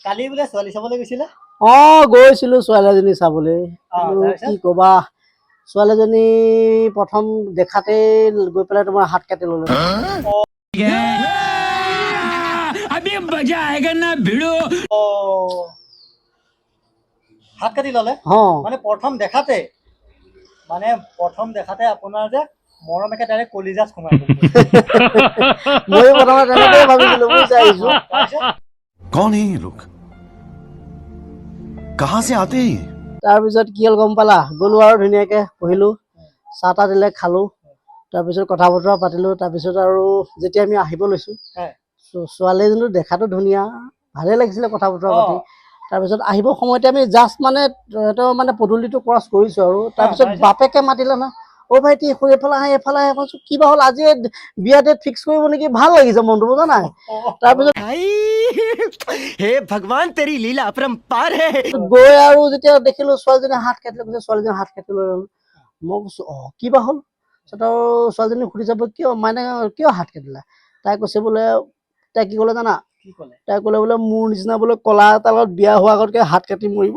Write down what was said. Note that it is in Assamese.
কালি বোলে ছোৱালী চাবলৈ গৈছিলে গৈছিলো ছোৱালীজনী চাবলৈ তাৰপিছত? কি কবা ছোৱালীজনী প্ৰথম দেখাতে গৈ পেলাই তোমাৰ হাত কাটি ললে अभी मजा आएगा ना भिड़ो হাত কাটি ললে মানে প্ৰথম দেখাতে আপোনাৰ যে মৰম একে ডাইৰেক্ট কলিজাত সোমাই গ'ল মই প্ৰথমে তেনেকৈয়ে ভাবিছিলো বুজিছা আহিছো कौन है ये लोग कहां से आते हैं তাৰপিছত কি হ'ল গম পালা গ'লো আৰু ধুনীয়াকে বহিলো চাহ তাহ দিলে খালো তাৰপিছত কথা বতৰা পাতিলো তাৰপিছত আৰু যেতিয়া আমি আহিব লৈছো ছোৱালীজনীটো দেখাতো ধুনীয়া ভালে লাগিছিলে কথা বতৰা পাতি তাৰপিছত আহিব সময়তে আমি জাষ্ট মানে পদূলিটো ক্ৰছ কৰিছো আৰু তাৰপিছত বাপেকে মাতিলে না অ ভাইটি এইফালে আহে কিবা হ'ল আজি বিয়া ডেট ফিক্স কৰিব নেকি ভাল লাগিছে মনটো বুজা নাই তাৰপিছত हे भगवान तेरी लीला अपरंपार है গৈ আৰু যেতিয়া দেখিলো ছোৱালীজনী হাত কাটি লৈ ছোৱালীজনী হাত কাটি লৈ মই কৈছো কিবা হ'ল আৰু ছোৱালীজনী সুধি যাব কিয় হাত কাটিলা তাই কৈছে বোলে তাই কি ক'লে জানা তাই ক'লে বোলে মোৰ নিচিনা বোলে কলা তালত বিয়া হোৱাৰ আগতকে হাত কাটি মৰিব